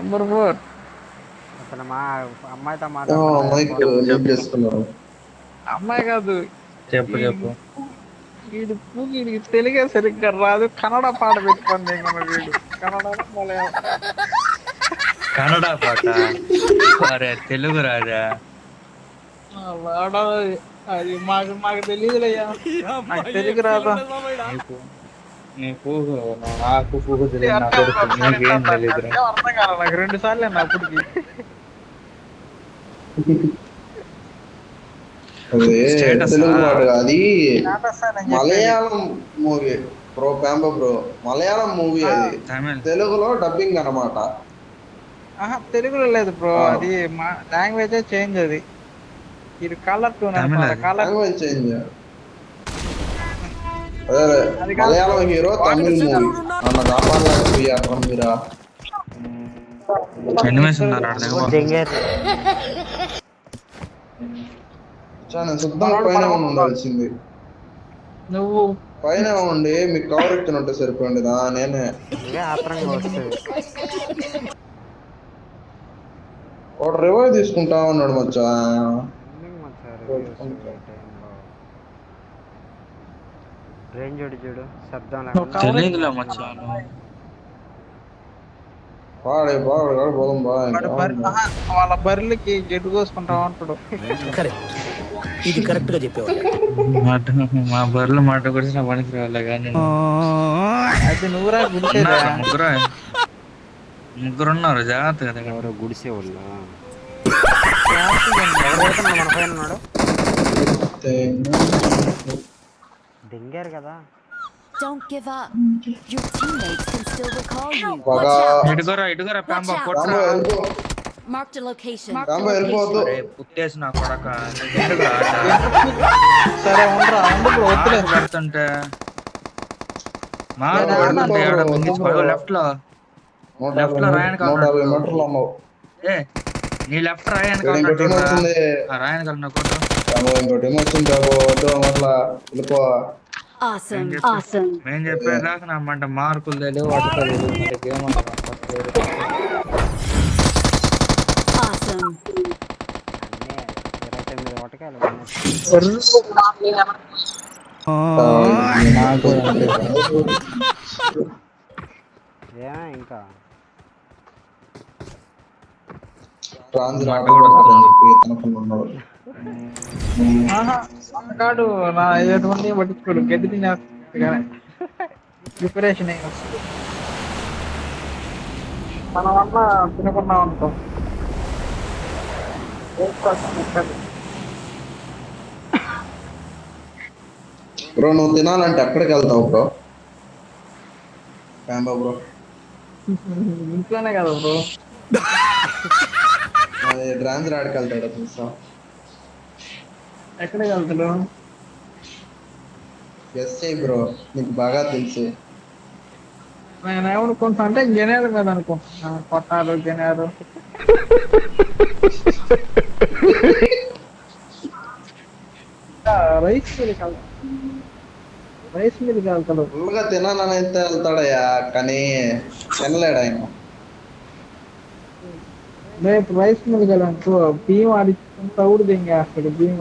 Number 4 అసలు మా అమ్మాయితో మైక్ మ్యూట్ చేసుకున్నారు. అమ్మాయి కాదు. చెప్పు చెప్పు. వీడికి తెలుగే సరిగ్గా రాదు, కన్నడ పాట పెట్టుకుంది ఇంకా వీడు. కన్నడ మలయాళం. కన్నడ పాట అరే తెలుగు రాజా. వాడా అది మాకు మాకు తెలియదులయ్యా, నాకు తెలుగు రాదా. నీకు నాకు పూహ తెలియదు, నా కొడుకు నీకేం తెలియదు. అర్థం కాదు నాకు 2 సార్లు అన్న అప్పటికి. తెలుగు పాట అది మలయాళం మూవీ బ్రో. ప్యాంబో బ్రో మలయాళం మూవీ అది, తెలుగులో డబ్బింగ్ అన్నమాట. తెలుగులో లేదు బ్రో, అది మా లాంగ్వేజ్ చేంజ్. అది ఇది కలర్ టూన్ లాంగ్వేజ్ చేంజ్. అదే మలయాళం హీరో తమిళ్ మూవీ అన్న కాపాడలేకపోయారు మీరా. శుద్ధం పైన ఉండాల్సింది. నువ్వు పైన ఉండి మీకు కవర్ ఎత్తినట్టు సరిపోయింది. నేనే ఒక రివైవ్ తీసుకుంటా ఉన్నాడు మచ్చా. రేంజ్ చూడు శబ్దం పాడే బాగా పోదాం వాళ్ళ బర్రెలకి గడ్డి కోసుకుంటా ఉంటాడు. ఇది కరెక్ట్ గా చెప్పేవాడు. మా బర్రెల మాట గురించి నా పనికి రాలే కానీ అది నువ్వురా ముగ్గురు ఉన్నారు జాగ్రత్త కదా. ఎవరో గుడిసే వాళ్ళు దింగారు కదా. Don't give up. Your teammates can still recall you. ఇటుగోరా పాంబా Marked a location. పుట్టేసి నా కొడక. సరే ఉండరా పెడుతుంటే లెఫ్ట్ లో రాయన్ ఏ నీ లెఫ్ట్ రాయన్ రాయన్ కన్నా నేను చెప్పాను దాకా నమ్మంట మార్కులు తెలియదు ఇంకా కాడు నా ఎటువంటి పట్టించుకోడు. గడ్డి తినేస్తానే ప్రిపరేషన్ అయ్యి వస్తుంది. మన వల్ల తినకున్నాం అనుకో. బ్రో నువ్వు తినాలంటే ఎక్కడికి వెళ్తావు బ్రో? బ్రో ఇంట్లోనే కదా బ్రో. అదే డ్రాన్స్ ఆడికి వెళ్తాడు చూసా. ఎక్కడికి వెళ్తాడు? గెస్ చేయి బ్రో, నీకు బాగా తెలుసు. నేను ఏమనుకుంటా అంటే జనేరు మీద అనుకుంటున్నా. కొట్టారు జనేరు. రైస్ మీదకి వెళ్తాడు. ఫుల్గా తినాలని అయితే వెళ్తాడయ్యా, కానీ తినలేడు ఆయన. రేపు రైస్ మీదకి వెళ్ళానుకో బియ్యం ఆడిచుకుంటా కూడా దింగేస్తాడు. బియ్యం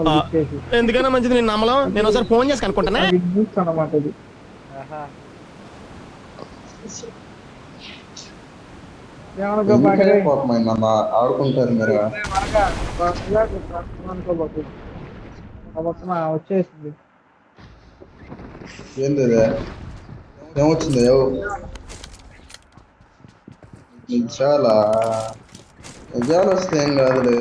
ఎందుకన్నా మంచిది నేను నమ్మలం. నేను ఒకసారి ఫోన్ చేసి కనుక్కుంటాను అన్నమాట. అది ఆడుకుంటారు మీరు. వచ్చేసింది. ఏంది ఏమొచ్చింది? నిజాలు వస్తే ఏం కాదులే.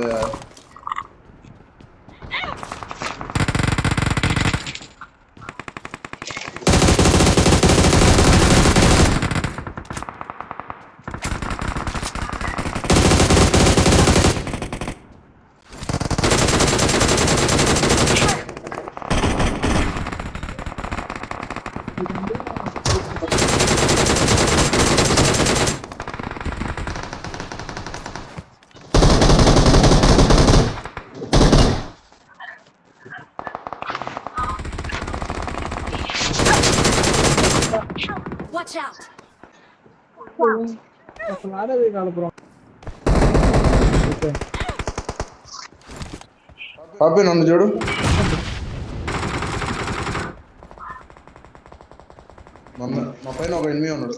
Watch out. అసలు ఆడేది కాదు బ్రో. పాపి నన్ను చూడు. మా పైన ఒక ఎనిమిది ఉన్నాడు.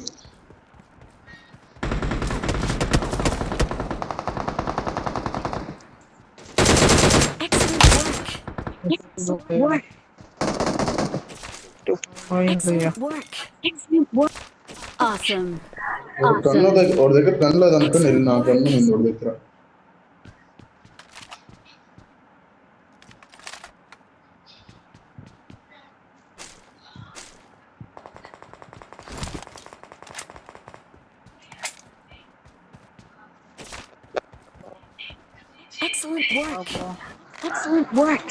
Excellent work. Awesome. వాడి దగ్గర గన్ లేదు అనుకుని వెళ్ళి నా గన్ను ఉంది వాడి దగ్గర. Excellent work. Excellent work.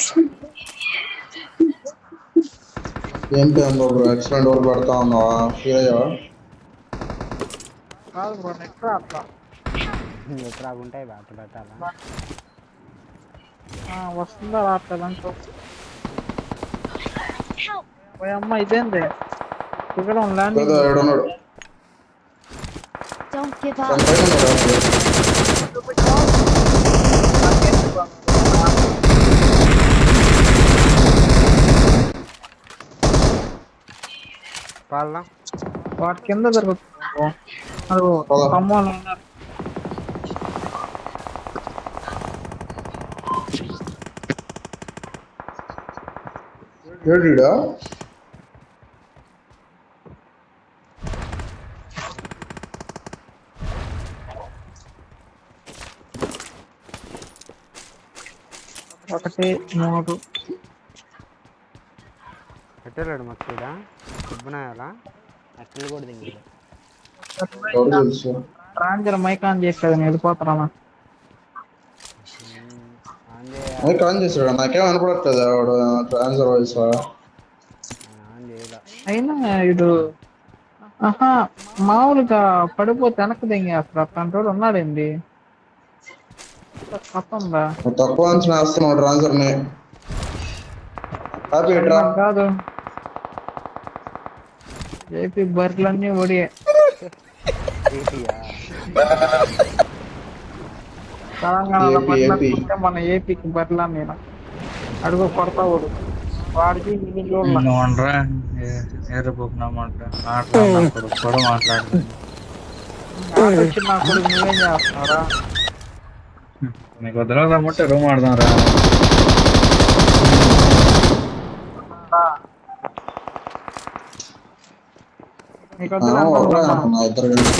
ఏంటి అన్న యాక్సిడెంట్ వాళ్ళు పెడతా ఉన్నావా? ఫీల్ అయ్యావా? కాదు బ్రో నెక్స్ట్ అట్లా ఎక్కడ ఉంటాయి బాట పెట్టాలా? వస్తుందా రావట్లేదంటూ పోయి అమ్మ ఇదేంది ఇక్కడ ల్యాండింగ్ కదా ఏడున్నాడు. Don't give దాని up. పైన ఉన్నాడు. వాళ్ళ వాటి కింద జరుగుతుంది అది కమ్మలు ఉన్నారు. ఏడిడా? ఒకటి మూడు పెట్టలేడు మక్కీడా దుబ్బునాయాలా అక్కలు కూడా దింగలేదు. ఎవరు తెలుసు? ట్రాంజర్ మైక్ ఆన్ చేసేది నేను వెళ్ళిపోతారా మైక్ ఆన్ చేసాడు. నాకేం అనుకోవట్లేదు వాడు ట్రాన్స్ఫర్ వాయిస్. అయినా ఇడు ఆహా మామూలుగా పడిపోతే వెనక్కి దింగేస్తారు అట్లాంటి వాడు ఉన్నాడండి. తప్పందా తక్కువ అంచనా వేస్తున్నాడు ట్రాన్స్ఫర్ ని. హ్యాపీ ఎట్రా? కాదు ఏపీ బర్రెలన్నీ ఒడియే. తెలంగాణలో ఏపీ. మన ఏపీకి బర్రెలా నేను అడుగు కొడతా ఓడు వాడికి ఉండరా ఎర్రబోకున్నామంట మాట్లాడినప్పుడు కూడా మాట్లాడుతుంది. వచ్చి నా కొడుకు నువ్వేం చేస్తున్నారా? నీకు వద్దలో రమ్మంటే రూమ్ ఆడదాం రా. నీకు వద్దులే నా ఇద్దరు కలిసి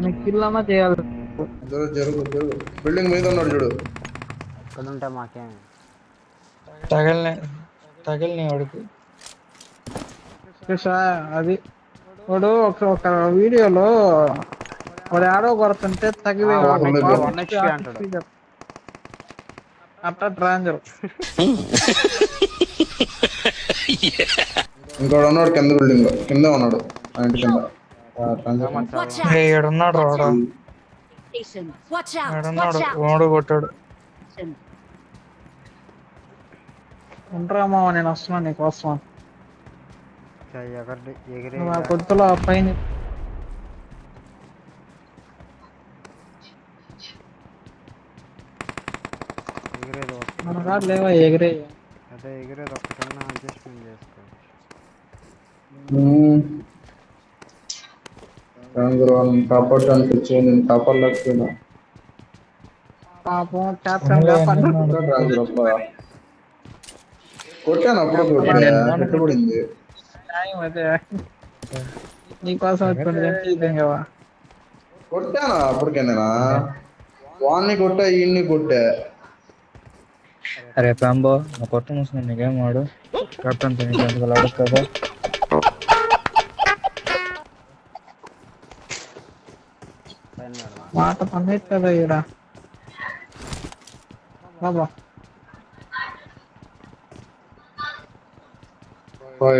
నీకు కిల్లన్నా చేయాలి. జరుగు బిల్డింగ్ మీద ఉన్నాడు చూడు. ఎక్కడ ఉంటే మాకేం తగిలిన వాడికి అది వాడు ఒక వీడియోలో వాడు ఆడో కొడుతుంటే తగిలి అట్లా ట్రాంజర్ ఇంకోడు ఉన్నాడు కింద బిల్డింగ్ లో. కింద ఉన్నాడు ఆ ఇంటి కింద. Watch out. ఏడున్నాడు రావడా Watch out. ఏడున్నాడు వాడు కొట్టాడు. ఉండరామా నేను వస్తున్నా నీకోసం. ఎగిరే నువ్వు ఆ కొద్దులో పైన ఎగిరేది మన కాదు లేవా ఎగిరే అదే ఎగిరేది ఒక్కటన్నా అడ్జస్ట్మెంట్ చేసుకో. వాళ్ళని కాపాడడానికి వచ్చి నేను కాపాడలేకపోయినా. పాపం క్యాప్టెన్ ట్రాన్స్ఫర్ అబ్బా కొట్టాను అప్పుడు పెట్టుబడింది. న్యాయం అదే నీకోసం వచ్చి కొట్టానా అప్పటికేనా? వాడిని కొట్టా ఈయన్ని కొట్టా. అరే ప్రాంబో నా కొత్త ముస్లిం నీకేం వాడు కెప్టెన్ ఎందుకు అడుగుతుందా? మాట పనిచేస్తుందా ఈడ బాబా.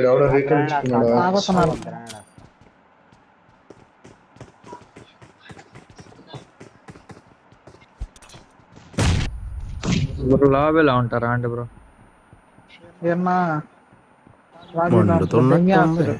ఎవడో రీకరించుకున్నాడు. ఆగుతున్నారు లాబీలో ఉంటారా అంటే బ్రో ఏమన్నా మండుతున్నట్టుంది.